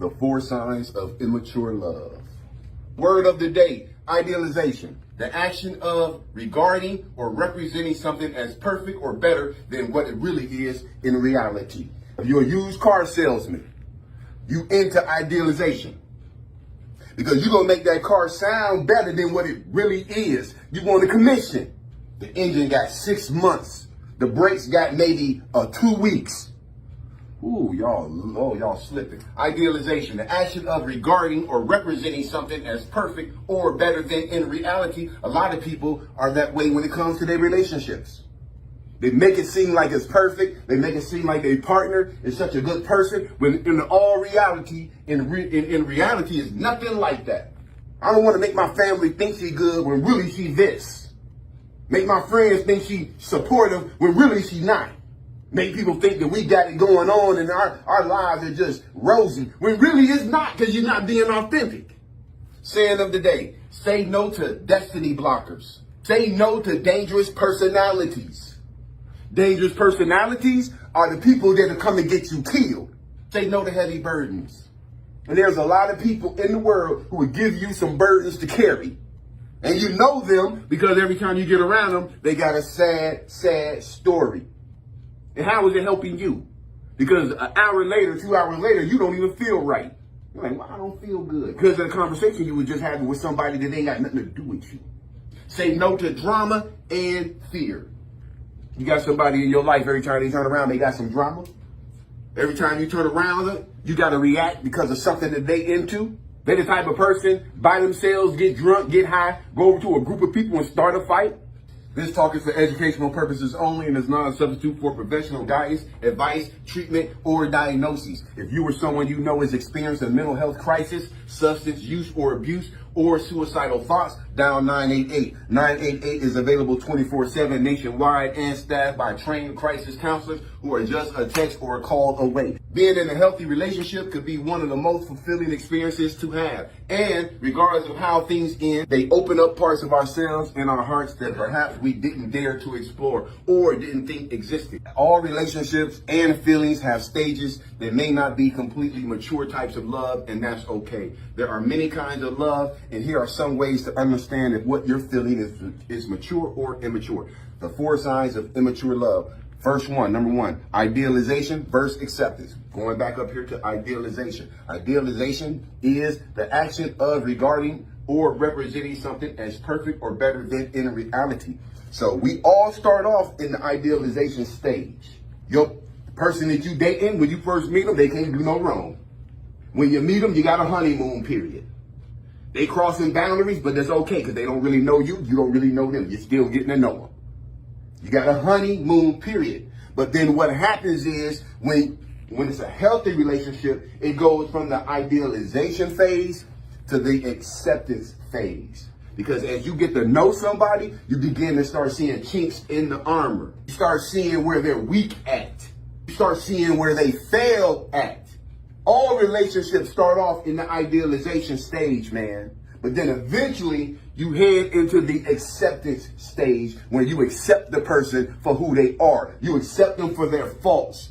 The 4 signs of immature love. Word of the day, idealization. The action of regarding or representing something as perfect or better than what it really is in reality. If you're a used car salesman, you into idealization. Because you're going to make that car sound better than what it really is. You want a commission. The engine got 6 months. The brakes got maybe 2 weeks. Ooh, y'all slipping. Idealization, the action of regarding or representing something as perfect or better than in reality. A lot of people are that way when it comes to their relationships. They make it seem like it's perfect. They make it seem like their partner is such a good person, when in all reality, in reality, it's nothing like that. I don't want to make my family think she's good when really she's this. Make my friends think she's supportive when really she's not. Make people think that we got it going on and our lives are just rosy, when really it's not, because you're not being authentic. Saying of the day, say no to destiny blockers. Say no to dangerous personalities. Dangerous personalities are the people that are coming to get you killed. Say no to heavy burdens. And there's a lot of people in the world who will give you some burdens to carry. And you know them because every time you get around them, they got a sad, sad story. And how is it helping you? Because an hour later, 2 hours later, you don't even feel right. You're like, well, I don't feel good. Because of the conversation you were just having with somebody that ain't got nothing to do with you. Say no to drama and fear. You got somebody in your life, every time they turn around, they got some drama. Every time you turn around, you got to react because of something that they into. They're the type of person, by themselves, get drunk, get high, go over to a group of people and start a fight. This talk is for educational purposes only and is not a substitute for professional guidance, advice, treatment, or diagnoses. If you or someone you know has experienced a mental health crisis, substance use or abuse, or suicidal thoughts, dial 988. 988 is available 24/7 nationwide and staffed by trained crisis counselors who are just a text or a call away. Being in a healthy relationship could be one of the most fulfilling experiences to have. And regardless of how things end, they open up parts of ourselves and our hearts that perhaps we didn't dare to explore or didn't think existed. All relationships and feelings have stages that may not be completely mature types of love, and that's okay. There are many kinds of love, and here are some ways to understand if what you're feeling is mature or immature. The 4 signs of immature love. First one, number 1, idealization versus acceptance. Going back up here to idealization. Idealization is the action of regarding or representing something as perfect or better than in reality. So we all start off in the idealization stage. Your person that you dating, when you first meet them, they can't do no wrong. When you meet them, you got a honeymoon period. They crossing boundaries, but that's okay because they don't really know you. You don't really know them. You're still getting to know them. You got a honeymoon period. But then what happens is when it's a healthy relationship, it goes from the idealization phase to the acceptance phase. Because as you get to know somebody, you begin to start seeing chinks in the armor. You start seeing where they're weak at. You start seeing where they fail at. All relationships start off in the idealization stage, man. But then eventually you head into the acceptance stage when you accept the person for who they are. You accept them for their faults.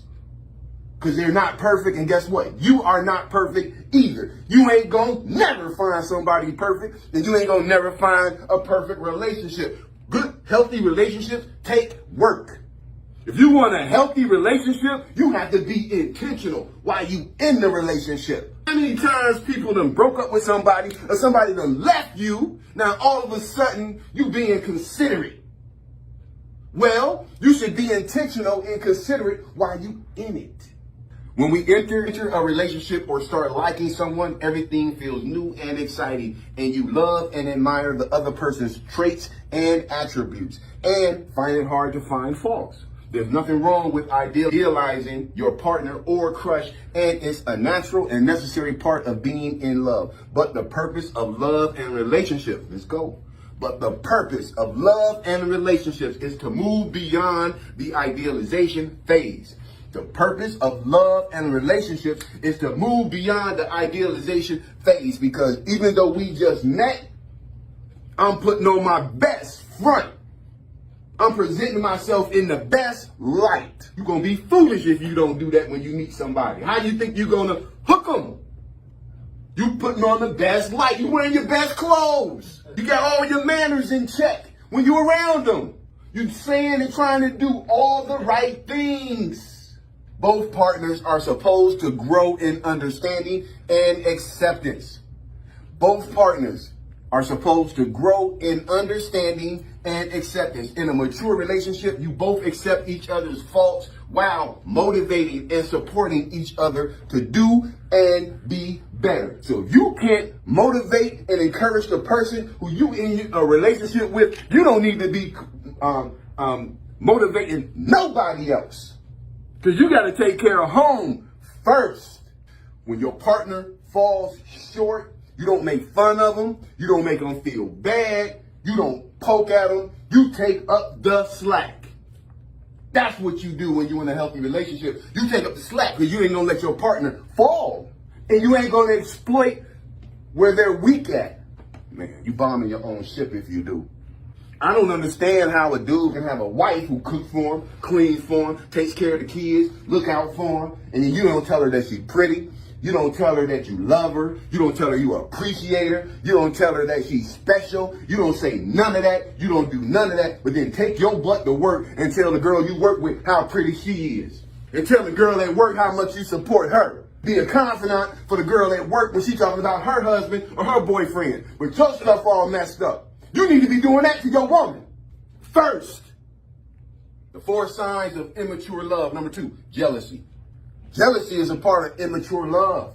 Because they're not perfect, and guess what? You are not perfect either. You ain't gonna never find somebody perfect, and you ain't gonna never find a perfect relationship. Good, healthy relationships take work. If you want a healthy relationship, you have to be intentional while you in the relationship. How many times people done broke up with somebody or somebody done left you, now all of a sudden you being considerate? Well, you should be intentional and considerate while you in it. When we enter a relationship or start liking someone, everything feels new and exciting, and you love and admire the other person's traits and attributes and find it hard to find faults. There's nothing wrong with idealizing your partner or crush, and it's a natural and necessary part of being in love. But the purpose of love and relationships, let's go. But the purpose of love and relationships is to move beyond the idealization phase. The purpose of love and relationships is to move beyond the idealization phase, because even though we just met, I'm putting on my best front. I'm presenting myself in the best light. You're going to be foolish if you don't do that when you meet somebody. How do you think you're going to hook them? You putting on the best light. You wearing your best clothes. You got all your manners in check when you're around them. You saying and trying to do all the right things. Both partners are supposed to grow in understanding and acceptance. Both partners are supposed to grow in understanding and acceptance. In a mature relationship, you both accept each other's faults while motivating and supporting each other to do and be better. So if you can't motivate and encourage the person who you in a relationship with, you don't need to be motivating nobody else. Because you got to take care of home first. When your partner falls short, you don't make fun of them. You don't make them feel bad. You don't poke at them. You take up the slack. That's what you do when you're in a healthy relationship. You take up the slack because you ain't going to let your partner fall. And you ain't going to exploit where they're weak at. Man, you bombing your own ship if you do. I don't understand how a dude can have a wife who cooks for him, cleans for him, takes care of the kids, look out for him, and then you don't tell her that she's pretty. You don't tell her that you love her. You don't tell her you appreciate her. You don't tell her that she's special. You don't say none of that. You don't do none of that. But then take your butt to work and tell the girl you work with how pretty she is. And tell the girl at work how much you support her. Be a confidant for the girl at work when she's talking about her husband or her boyfriend. But your stuff all messed up. You need to be doing that to your woman first. The 4 signs of immature love. Number 2, jealousy. Jealousy is a part of immature love.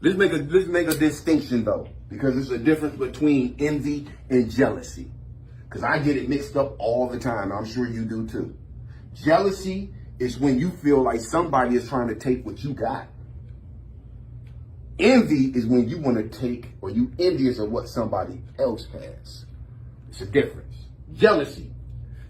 Let's make a distinction though, because there's a difference between envy and jealousy. Because I get it mixed up all the time. I'm sure you do too. Jealousy is when you feel like somebody is trying to take what you got. Envy is when you want to take, or you envious of what somebody else has. It's a difference. Jealousy,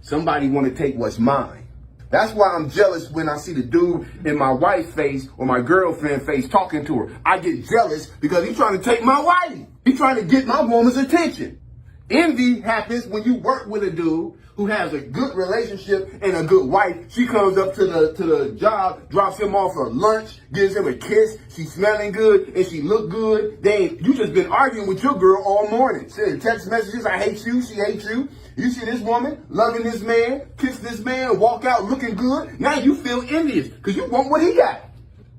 somebody want to take what's mine. That's why I'm jealous when I see the dude in my wife's face or my girlfriend's face talking to her. I get jealous because he's trying to take my wife. He's trying to get my woman's attention. Envy happens when you work with a dude who has a good relationship and a good wife. She comes up to the job, drops him off for lunch, gives him a kiss. She's smelling good and she look good. You just been arguing with your girl all morning. Sending text messages, I hate you, she hates you. You see this woman loving this man, kiss this man, walk out looking good. Now you feel envious because you want what he got.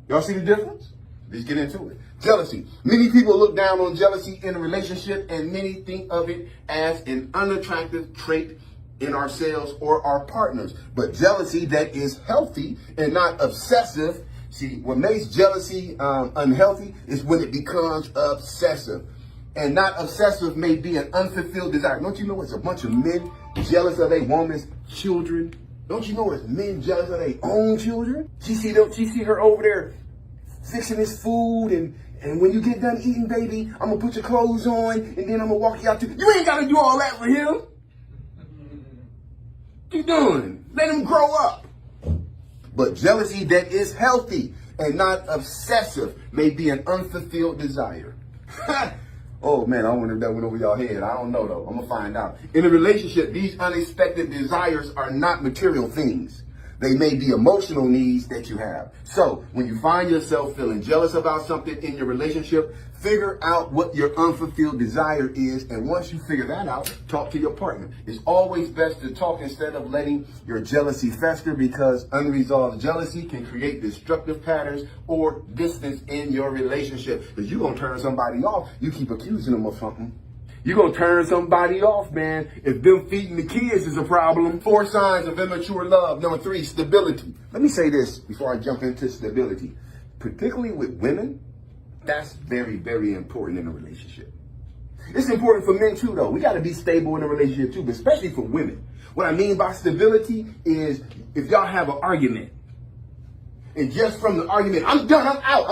Y'all see the difference? Let's get into it. Jealousy. Many people look down on jealousy in a relationship and many think of it as an unattractive trait in ourselves or our partners. But jealousy that is healthy and not obsessive. See, what makes jealousy unhealthy is when it becomes obsessive. And not obsessive may be an unfulfilled desire. Don't you know it's a bunch of men jealous of their woman's children? Don't you know it's men jealous of their own children? She see her over there fixing his food and when you get done eating, baby, I'm gonna put your clothes on and then I'm gonna walk you out to. You ain't gotta do all that for him. What you doing? Let him grow up. But jealousy that is healthy and not obsessive may be an unfulfilled desire. Oh man, I wonder if that went over y'all head. I don't know though. I'm gonna find out. In a relationship, these unexpected desires are not material things. They may be emotional needs that you have. So when you find yourself feeling jealous about something in your relationship, figure out what your unfulfilled desire is. And once you figure that out, talk to your partner. It's always best to talk instead of letting your jealousy fester, because unresolved jealousy can create destructive patterns or distance in your relationship. Because you're going to turn somebody off. You keep accusing them of something. You're going to turn somebody off, man. If them feeding the kids is a problem. 4 signs of immature love. Number 3, stability. Let me say this before I jump into stability. Particularly with women, that's very, very important in a relationship. It's important for men too, though. We got to be stable in a relationship too, but especially for women. What I mean by stability is if y'all have an argument, and just from the argument, I'm done, I'm out,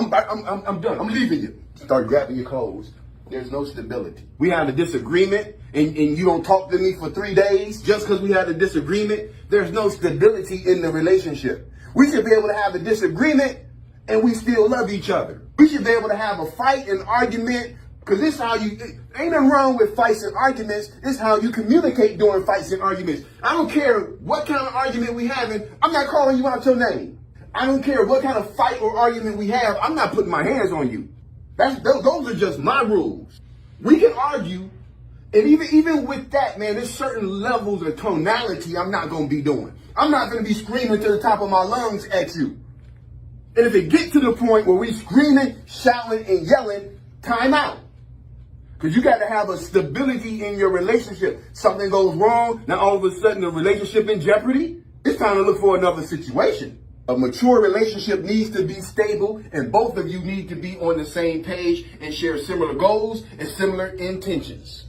I'm done, I'm leaving you. Start grabbing your clothes. There's no stability. We had a disagreement and you don't talk to me for 3 days just because we had a disagreement. There's no stability in the relationship. We should be able to have a disagreement and we still love each other. We should be able to have a fight and argument, because this is how ain't nothing wrong with fights and arguments. This is how you communicate during fights and arguments. I don't care what kind of argument we having. I'm not calling you out your name. I don't care what kind of fight or argument we have. I'm not putting my hands on you. Those are just my rules. We can argue, and even with that, man, there's certain levels of tonality I'm not going to be doing. I'm not going to be screaming to the top of my lungs at you. And if it gets to the point where we screaming, shouting, and yelling, time out. Because you got to have a stability in your relationship. Something goes wrong, now all of a sudden the relationship in jeopardy. It's time to look for another situation. A mature relationship needs to be stable, and both of you need to be on the same page and share similar goals and similar intentions.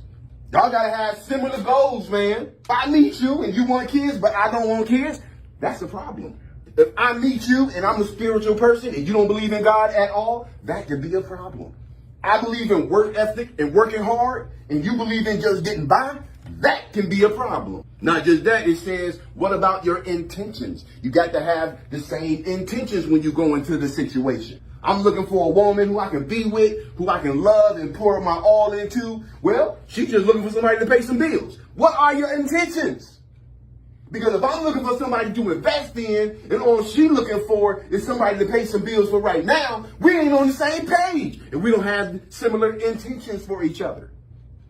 Y'all got to have similar goals, man. If I meet you and you want kids, but I don't want kids, that's a problem. If I meet you and I'm a spiritual person and you don't believe in God at all, that could be a problem. I believe in work ethic and working hard, and you believe in just getting by, that can be a problem. Not just that, it says, what about your intentions? You got to have the same intentions when you go into the situation. I'm looking for a woman who I can be with, who I can love and pour my all into. Well, she's just looking for somebody to pay some bills. What are your intentions? Because if I'm looking for somebody to invest in, and all she's looking for is somebody to pay some bills for right now, we ain't on the same page, and we don't have similar intentions for each other.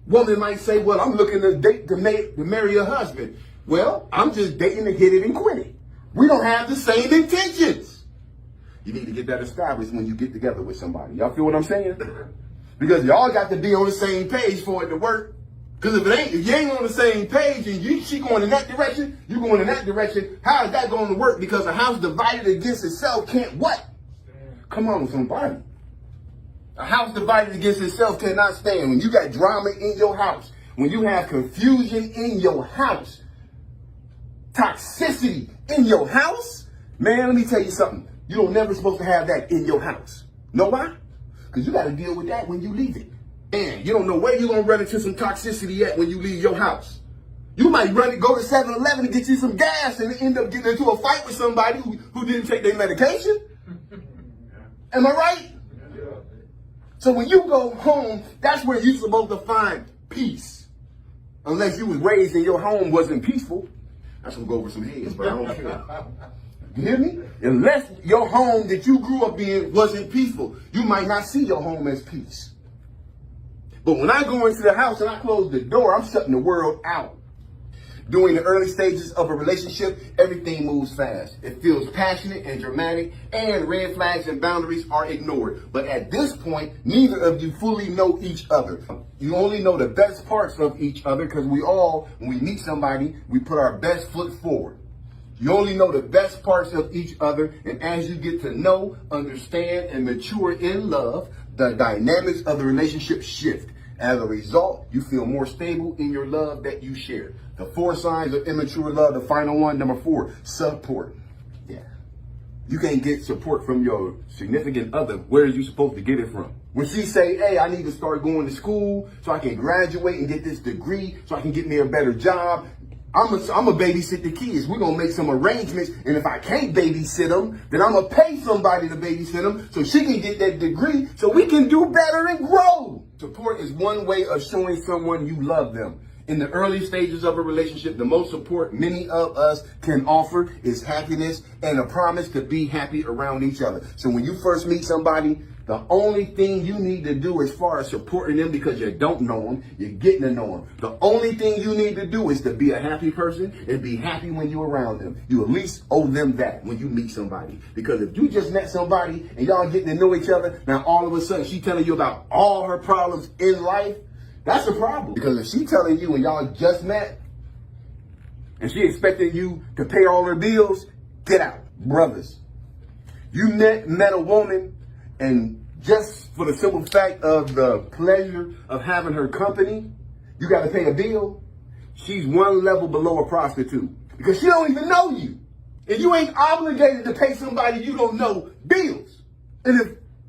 Woman might say, well, I'm looking to date to marry a husband. Well, I'm just dating to hit it and quit it. We don't have the same intentions. You need to get that established when you get together with somebody. Y'all feel what I'm saying? Because y'all got to be on the same page for it to work. Because if you ain't on the same page and she going in that direction, you going in that direction, how is that going to work? Because a house divided against itself can't what? Come on, somebody. A house divided against itself cannot stand. When you got drama in your house, when you have confusion in your house, toxicity in your house, man, let me tell you something. You don't never supposed to have that in your house. Know why? Because you got to deal with that when you leave it. And you don't know where you're going to run into some toxicity at when you leave your house. You might go to 7-Eleven and get you some gas and end up getting into a fight with somebody who didn't take their medication. Am I right? So when you go home, that's where you're supposed to find peace. Unless you was raised and your home wasn't peaceful. That's going to go over some heads, but I don't care. You hear me? Unless your home that you grew up in wasn't peaceful, you might not see your home as peace. But when I go into the house and I close the door, I'm shutting the world out. During the early stages of a relationship, everything moves fast. It feels passionate and dramatic, and red flags and boundaries are ignored. But at this point, neither of you fully know each other. You only know the best parts of each other because when we meet somebody, we put our best foot forward. You only know the best parts of each other, and as you get to know, understand, and mature in love, the dynamics of the relationship shift. As a result, you feel more stable in your love that you share. The 4 signs of immature love, the final one, number 4, support. Yeah. You can't get support from your significant other. Where are you supposed to get it from? When she say, hey, I need to start going to school so I can graduate and get this degree so I can get me a better job, I'm a babysit the kids. We're going to make some arrangements. And if I can't babysit them, then I'm going to pay somebody to babysit them so she can get that degree so we can do better and grow. Support is one way of showing someone you love them. In the early stages of a relationship, the most support many of us can offer is happiness and a promise to be happy around each other. So when you first meet somebody, the only thing you need to do as far as supporting them, because you don't know them, you're getting to know them. The only thing you need to do is to be a happy person and be happy when you're around them. You at least owe them that when you meet somebody. Because if you just met somebody and y'all getting to know each other, now all of a sudden she telling you about all her problems in life, that's a problem. Because if she telling you and y'all just met and she expecting you to pay all her bills, get out. Brothers, you met a woman, and just for the simple fact of the pleasure of having her company, you got to pay a bill. She's one level below a prostitute because she don't even know you. And you ain't obligated to pay somebody you don't know bills. And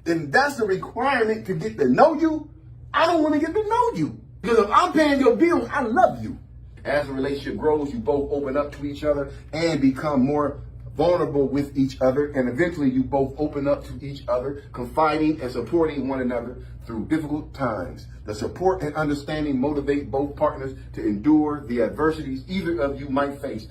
if that's a requirement to get to know you, I don't want to get to know you. Because if I'm paying your bills, I love you. As the relationship grows, you both open up to each other and become more vulnerable with each other, and eventually you both open up to each other, confiding and supporting one another through difficult times. The support and understanding motivate both partners to endure the adversities either of you might face.